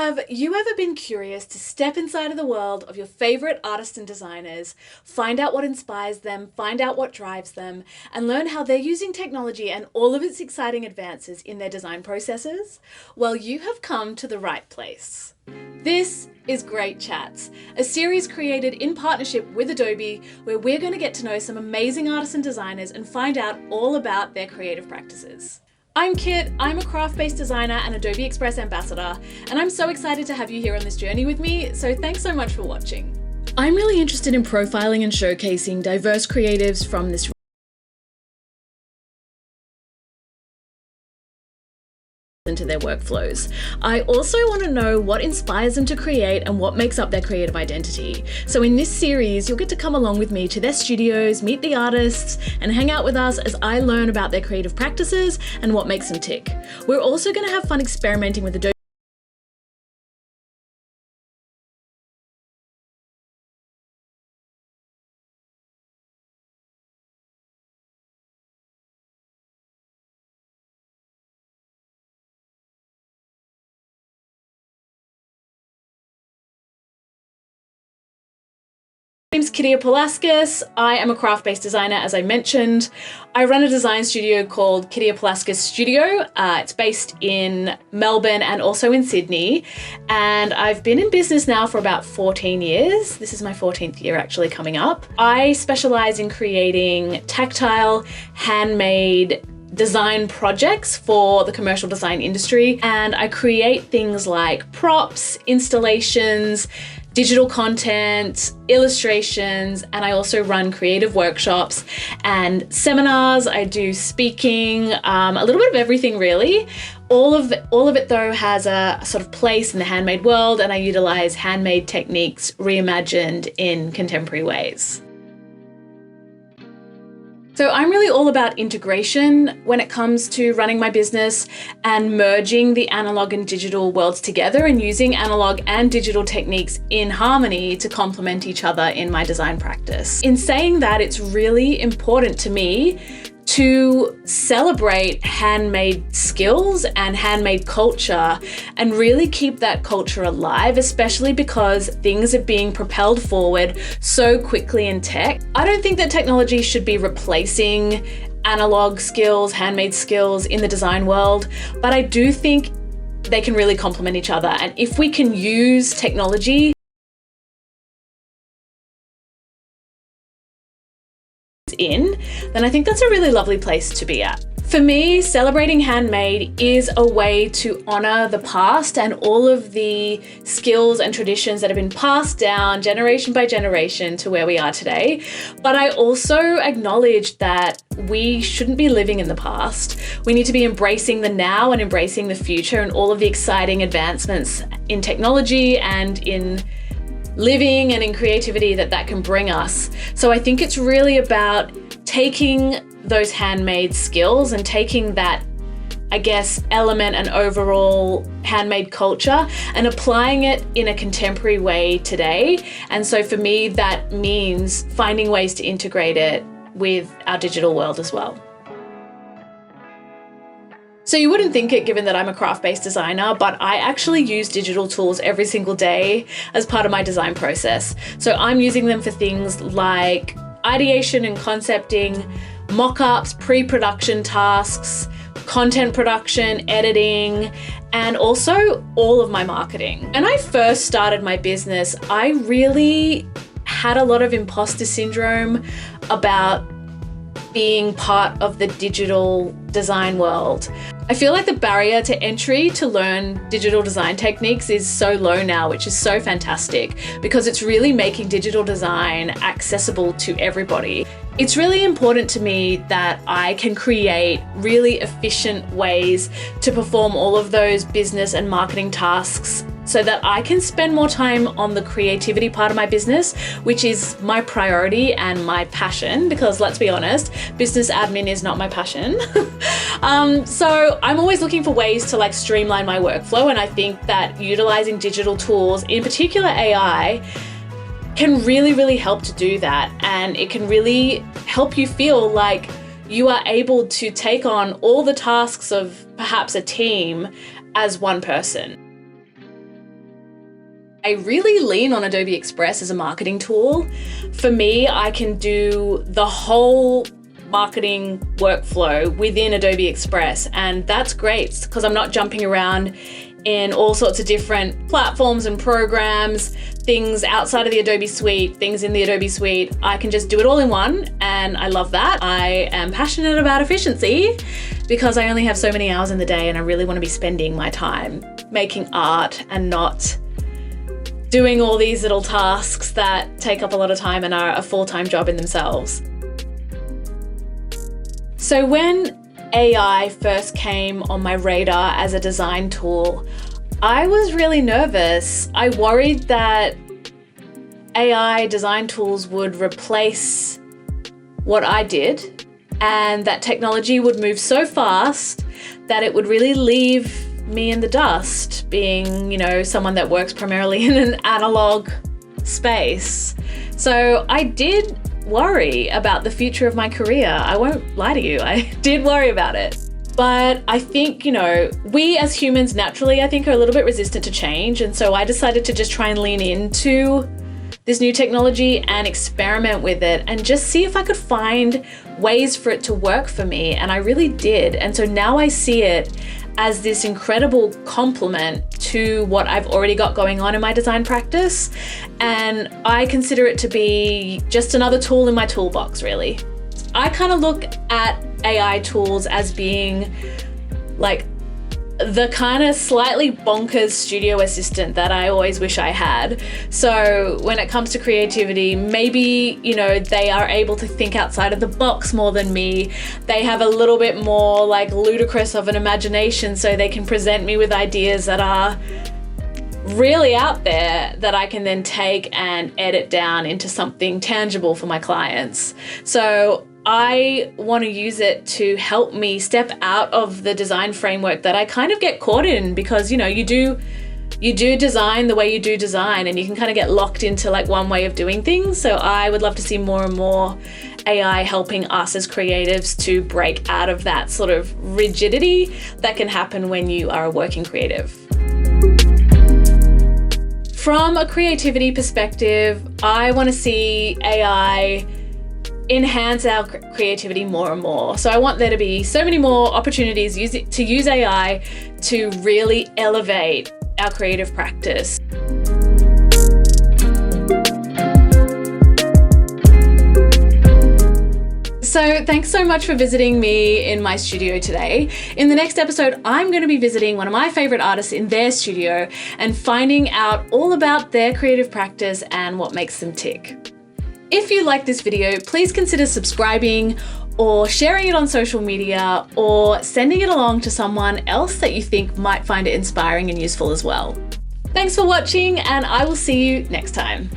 Have you ever been curious to step inside of the world of your favorite artists and designers, find out what inspires them, find out what drives them, and learn how they're using technology and all of its exciting advances in their design processes? Well, you have come to the right place. This is Great Chats, a series created in partnership with Adobe, where we're going to get to know some amazing artists and designers and find out all about their creative practices. I'm Kit, I'm a craft-based designer and Adobe Express ambassador, and I'm so excited to have you here on this journey with me, so thanks so much for watching. I'm really interested in profiling and showcasing diverse creatives from this into their workflows. I also want to know what inspires them to create and what makes up their creative identity. So in this series, you'll get to come along with me to their studios, meet the artists, and hang out with us as I learn about their creative practices and what makes them tick. We're also going to have fun experimenting with Adobe My name's Kitty Palaskis. I am a craft-based designer, as I mentioned. I run a design studio called Kitty Palaskis Studio. It's based in Melbourne and also in Sydney. And I've been in business now for about 14 years. This is my 14th year actually coming up. I specialize in creating tactile, handmade design projects for the commercial design industry. And I create things like props, installations, digital content, illustrations, and I also run creative workshops and seminars. I do speaking, a little bit of everything really. All of it though has a sort of place in the handmade world, and I utilize handmade techniques reimagined in contemporary ways. So I'm really all about integration when it comes to running my business and merging the analog and digital worlds together and using analog and digital techniques in harmony to complement each other in my design practice. In saying that, it's really important to me to celebrate handmade skills and handmade culture and really keep that culture alive, especially because things are being propelled forward so quickly in tech. I don't think that technology should be replacing analog skills, handmade skills in the design world, but I do think they can really complement each other. And if we can use technology then I think that's a really lovely place to be at. For me, celebrating handmade is a way to honor the past and all of the skills and traditions that have been passed down generation by generation to where we are today. But I also acknowledge that we shouldn't be living in the past. We need to be embracing the now and embracing the future and all of the exciting advancements in technology and in living and in creativity that can bring us. So I think it's really about taking those handmade skills and taking that, I guess, element and overall handmade culture and applying it in a contemporary way today. And so for me, that means finding ways to integrate it with our digital world as well. So you wouldn't think it given that I'm a craft-based designer, but I actually use digital tools every single day as part of my design process. So I'm using them for things like ideation and concepting, mock-ups, pre-production tasks, content production, editing, and also all of my marketing. When I first started my business, I really had a lot of imposter syndrome about being part of the digital design world. I feel like the barrier to entry to learn digital design techniques is so low now, which is so fantastic because it's really making digital design accessible to everybody. It's really important to me that I can create really efficient ways to perform all of those business and marketing tasks so that I can spend more time on the creativity part of my business, which is my priority and my passion, because let's be honest, business admin is not my passion. So I'm always looking for ways to streamline my workflow, and I think that utilizing digital tools, in particular AI, can really help to do that. And it can really help you feel like you are able to take on all the tasks of perhaps a team as one person. I really lean on Adobe Express as a marketing tool. For me, I can do the whole marketing workflow within Adobe Express, and that's great because I'm not jumping around in all sorts of different platforms and programs, things outside of the Adobe suite, things in the Adobe suite. I can just do it all in one, and I love that. I am passionate about efficiency because I only have so many hours in the day, and I really want to be spending my time making art and not doing all these little tasks that take up a lot of time and are a full-time job in themselves. So when AI first came on my radar as a design tool, I was really nervous. I worried that AI design tools would replace what I did, and that technology would move so fast that it would really leave me in the dust, being, someone that works primarily in an analog space. So I did worry about the future of my career. I won't lie to you, I did worry about it. But I think, we as humans naturally, I think, are a little bit resistant to change. And so I decided to just try and lean into this new technology and experiment with it and just see if I could find ways for it to work for me. And I really did. And so now I see it as this incredible complement to what I've already got going on in my design practice. And I consider it to be just another tool in my toolbox, really. I kind of look at AI tools as being like the kind of slightly bonkers studio assistant that I always wish I had. So when it comes to creativity, maybe, they are able to think outside of the box more than me. They have a little bit more like ludicrous of an imagination, so they can present me with ideas that are really out there that I can then take and edit down into something tangible for my clients. So I want to use it to help me step out of the design framework that I kind of get caught in, because you do design the way you do design, and you can kind of get locked into like one way of doing things. So I would love to see more and more AI helping us as creatives to break out of that sort of rigidity that can happen when you are a working creative. From a creativity perspective, I want to see AI enhance our creativity more and more. So I want there to be so many more opportunities to use AI to really elevate our creative practice. So thanks so much for visiting me in my studio today. In the next episode, I'm going to be visiting one of my favorite artists in their studio and finding out all about their creative practice and what makes them tick. If you like this video, please consider subscribing or sharing it on social media or sending it along to someone else that you think might find it inspiring and useful as well. Thanks for watching, and I will see you next time.